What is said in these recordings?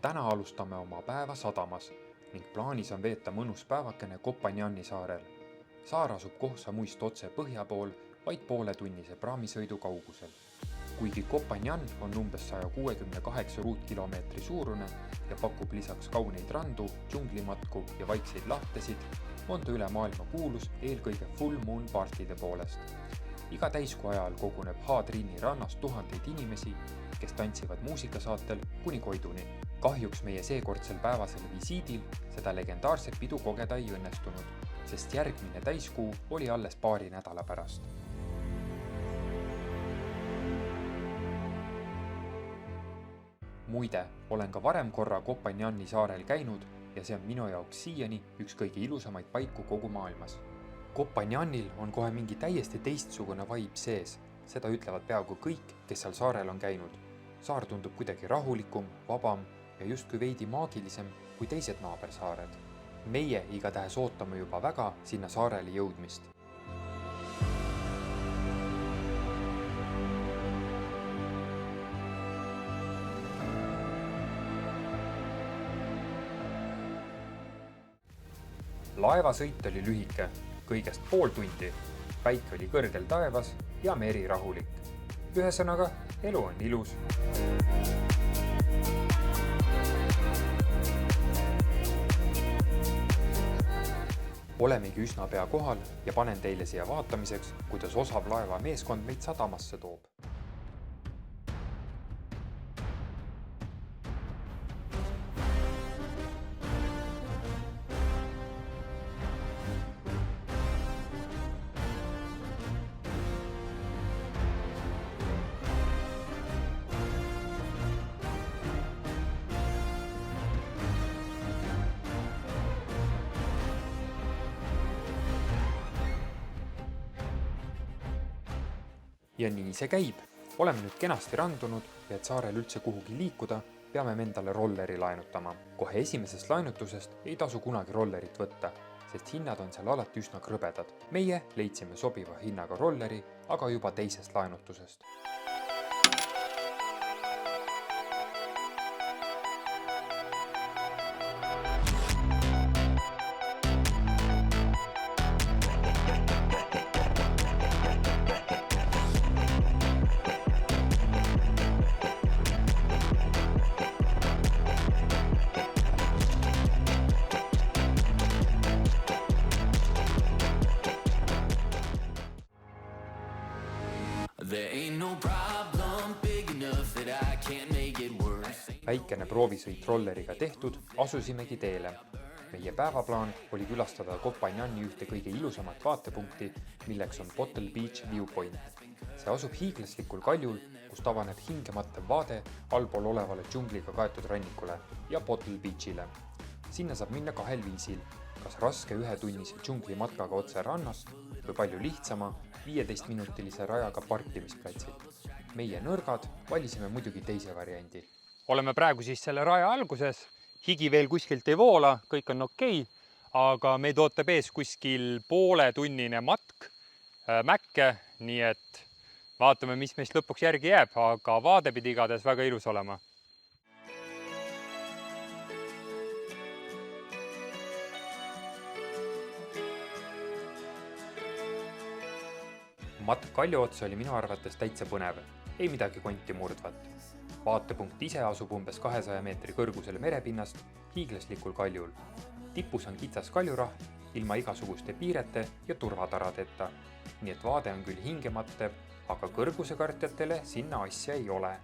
Täna alustame oma päeva sadamas ning plaanis on veeta mõnus päevakene Kopanjani saarel. Saar asub Kohsa muist otse põhja pool, vaid pooletunnise praamisõidu kaugusel. Kuigi Kopanjan on umbes 168 ruutkilomeetri suurune ja pakub lisaks kauneid randu, džunglimatku ja vaikseid lahtesid, on ta üle maailma kuulus eelkõige full moon partide poolest. Iga täiskuu ajal koguneb Haadriini rannas tuhandeid inimesi, kes tantsivad muusikasaatel kuni Koiduni. Kahjuks meie seekordsel päevasel visiidil seda legendaarset pidu kogeda ei õnnestunud, sest järgmine täiskuu oli alles paari nädala pärast. Muide, olen ka varem korra Kopanjani saarel käinud ja see on minu jaoks siiani üks kõige ilusamaid paiku kogu maailmas. Kopanjanil on kohe mingi täiesti teistsugune vibe sees, seda ütlevad peaaegu kõik, kes seal saarel on käinud. Saar tundub kuidagi rahulikum, vabam ja justkui veidi maagilisem kui teised naabersaared. Meie igatahes ootame juba väga sinna saarele jõudmist. Laevasõit oli lühike, kõigest pool tundi. Päike oli kõrgel taevas ja meri rahulik. Ühesõnaga, elu on ilus. Olemegi üsna pea kohal ja panen teile siia vaatamiseks, kuidas osav laeva meeskond meid sadamasse toob. Ja nii see käib. Oleme nüüd kenasti randunud ja et saarel üldse kuhugi liikuda, peame endale rolleri laenutama. Kohe esimesest laenutusest ei tasu kunagi rollerit võtta, sest hinnad on seal alati üsna krõbedad. Meie leidsime sobiva hinnaga rolleri, aga juba teisest laenutusest. Väikene proovisõit rolleriga tehtud, asusimegi teele. Meie päevaplaan oli külastada Kopanjani ühte kõige ilusamat vaatepunkti, milleks on Bottle Beach Viewpoint. See asub hiiglaslikul kaljul, kus tavaneb hingematev vaade allpool olevale džungliga kaetud rannikule ja Bottle Beachile. Sinna saab minna kahel viisil, kas raske ühetunnise džunglimatkaga otse rannast või palju lihtsama 15-minutilise rajaga parkimisplatsil. Meie nõrgad valisime muidugi teise variandi. Oleme praegu siis selle raja alguses, higi veel kuskilt ei voola, kõik on okei, aga meid ootab ees kuskil pooletunnine matk Mäkke, nii et vaatame, mis meist lõpuks järgi jääb, aga vaade pidi igatahes väga ilus olema. Matk kalju otsa oli minu arvates täitsa põnev, ei midagi konti murdvat. Vaatepunkt ise asub umbes 200 meetri kõrgusel merepinnast hiiglaslikul kaljul. Tipus on kitsas kaljurah ilma igasuguste piirete ja turvataradeta, nii et vaade on küll hingematev, aga kõrguse kartjatele sinna asja ei ole.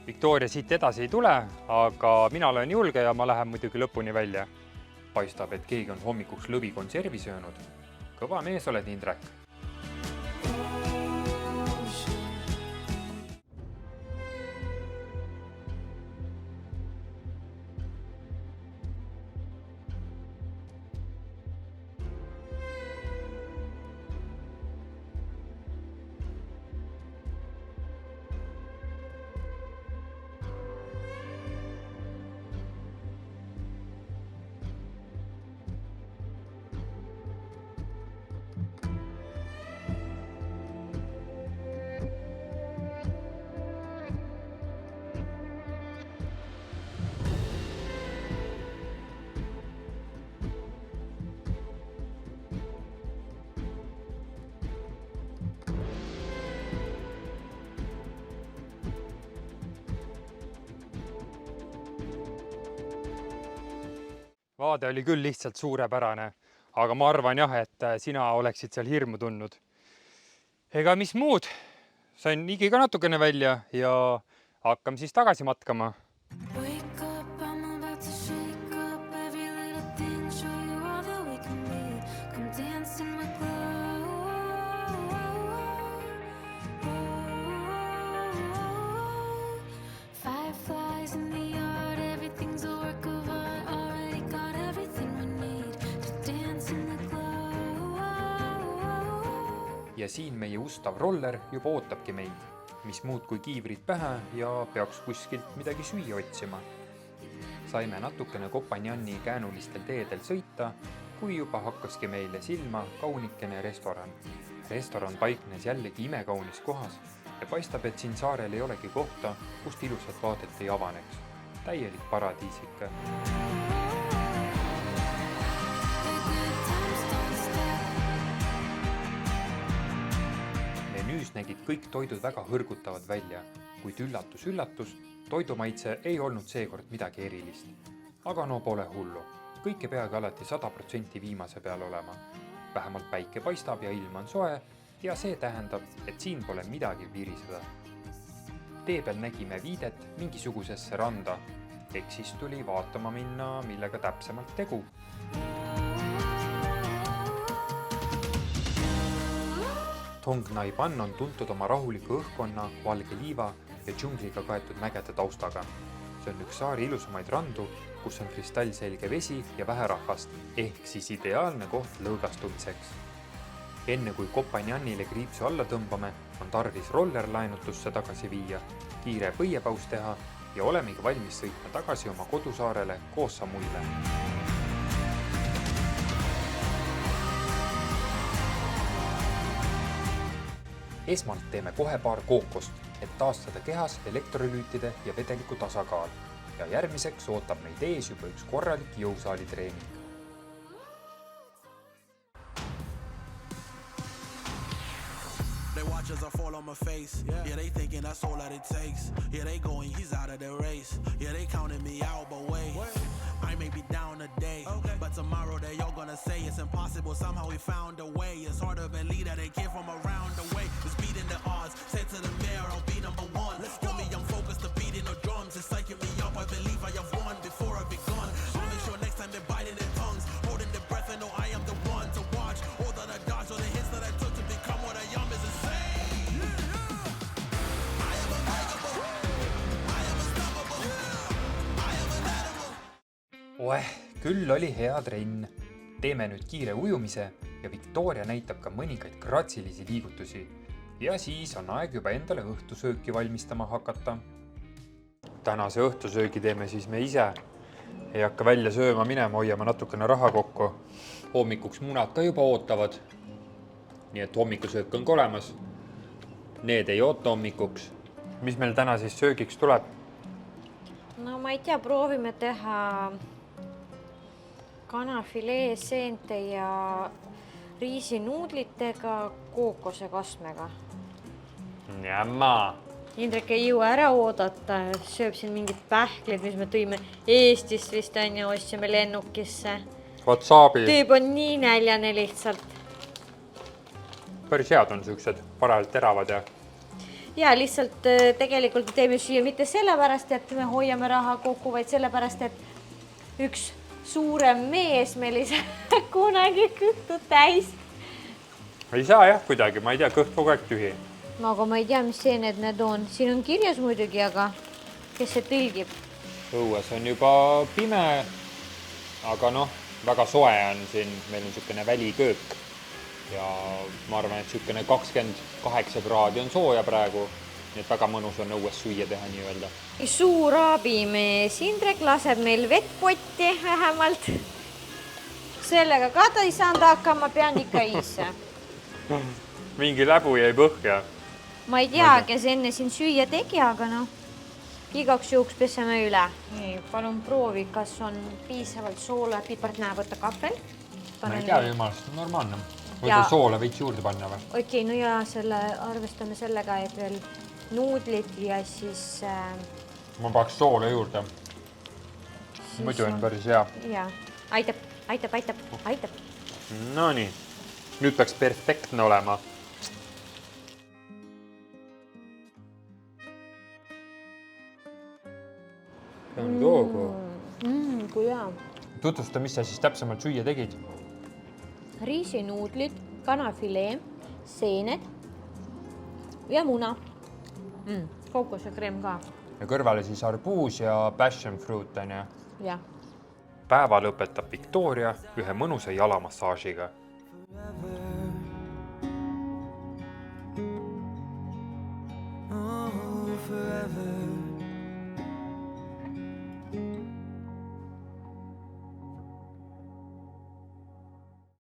Victoria siit edasi ei tule, aga mina olen julge ja ma lähen muidugi lõpuni välja. Paistab, et keegi on hommikuks lõvikonservi söönud. Kõva mees oled, Indrek. Vaade oli küll lihtsalt suurepärane, aga ma arvan jah, et sina oleksid seal hirmu tundnud. Ega mis muud, sain igiga natukene välja ja hakkame siis tagasi matkama. Ja siin meie ustav roller juba ootabki meid, mis muud kui kiivrid pähe ja peaks kuskilt midagi süüa otsima. Saime natukene Kopanjani käänulistel teedel sõita, kui juba hakkaski meile silma kaunikene restoran. Restoran paiknes jällegi imekaunis kohas ja paistab, et siin saarel ei olegi kohta, kust ilusat vaadet ei avaneks. Täielik paradiisike. Nägid kõik toidud väga hõrgutavad välja, kuid üllatus, toidumaitse ei olnud seekord midagi erilist. Aga no pole hullu, kõike peagi alati 100% viimase peal olema. Vähemalt päike paistab ja ilm on soe ja see tähendab, et siin pole midagi viriseda. Tee peal nägime viidet mingisugusesse randa, ehk siis tuli vaatama minna, millega täpsemalt tegu. Tong Nai Ban on tuntud oma rahuliku õhkkonna, valge liiva ja džungliga kaetud mägede taustaga. See on üks saari ilusamaid randu, kus on kristallselge vesi ja vähe rahvast, ehk siis ideaalne koht lõõgastumiseks. Enne kui Kopanjanile kriipsu alla tõmbame, on tarvis rollerlaenutusse tagasi viia, kiire põiepaus teha ja olemegi valmis sõitma tagasi oma kodusaarele Koh Samuile. Esmalt teeme kohe paar kookost, et taastada kehas elektrolüütide ja vedeliku tasakaal ja järgmiseks ootab meid ees juba üks korralik jõusaali treening. They watch as I fall on my face. Yeah, they thinking that's all that it takes. Yeah, they going, he's out of the race. Yeah, they counting me out, but wait. I may be down today, but tomorrow they all gonna say it's impossible. Somehow we found a way. It's hard to believe that they came from around the way. It's beating the odds. Say to the mayor, I'll be number one. Tell me I'm focused to beating the drums. It's psyching me up. I believe I have won before I begun. I'll make sure next time they're biting their tongues, holding their breath and know I am the one to watch. All that I dodged, all the hits that I took to become what I am is insane. I am unbreakable. I am unstoppable. I am an animal. Küll oli hea trenn. Teeme nüüd kiire ujumise ja Victoria näitab ka mõningaid gratsilisi liigutusi. Ja siis on aeg juba endale õhtusööki valmistama hakata. Tänase õhtusöögi teeme siis me ise. Ei hakka välja sööma minema, hoiame natukene raha kokku. Hommikuks munad ka juba ootavad. Nii et hommikusöök on olemas. Need ei oota hommikuks. Mis meil täna siis söögiks tuleb? No ma ei tea, proovime teha kanafilee seente ja riisinuudlitega kookose kasmega. Jämma! Indrek ei jõua ära oodata, sööb siin mingid pähklid, mis me tõime Eestist vist ja ostsime lennukisse. Wasabi. Teeb on nii näljane lihtsalt. Päris head on siuksed, parajalt teravad ja... Ja lihtsalt tegelikult teeme süüa mitte sellepärast, et me hoiame raha kokku, vaid sellepärast, et üks suurem mees meil ei saa kunagi kõhtu täis. Ei saa jah kuidagi, ma ei tea, kõht kogu aeg tühi. No, aga ma ei tea, mis seened need on. Siin on kirjas muidugi, aga kes see tõlgib? Õues on juba pime, aga noh, väga soe on siin. Meil on niisugune väliköök ja ma arvan, et niisugune 28 kraadi on sooja praegu. Nii et väga mõnus on õues süüa teha nii öelda. Suur abimees Indrek laseb meil vettpotti vähemalt. Sellega ka ta ei saanud hakkama, pean ikka ise. Mingi läbu jäi põhja. Ma ei tea, kes enne siin süüa tegi, aga noh, igaks juhuks peseme üle. Nii, palun proovi, kas on piisavalt soola, pipart näe, võtta kahvel. Ma ei tea, jumalast, normaalne. Võtta soola võiks juurde panna või? Okei, no ja arvestame sellega, et veel nuudlid ja siis... Ma paks soola juurde. Muidu on päris hea. Ja, aitab. No nii, nüüd peaks perfektne olema. Kui hea. Tutvusta, mis sa siis täpsemalt süüa tegid? Riisinuudlid, kanafilee, seened ja muna. Kookosekreem ka. Ja kõrvale siis arbuus ja passion fruit on ja. Jah. Päeva lõpetab Victoria ühe mõnusa jalamassaažiga.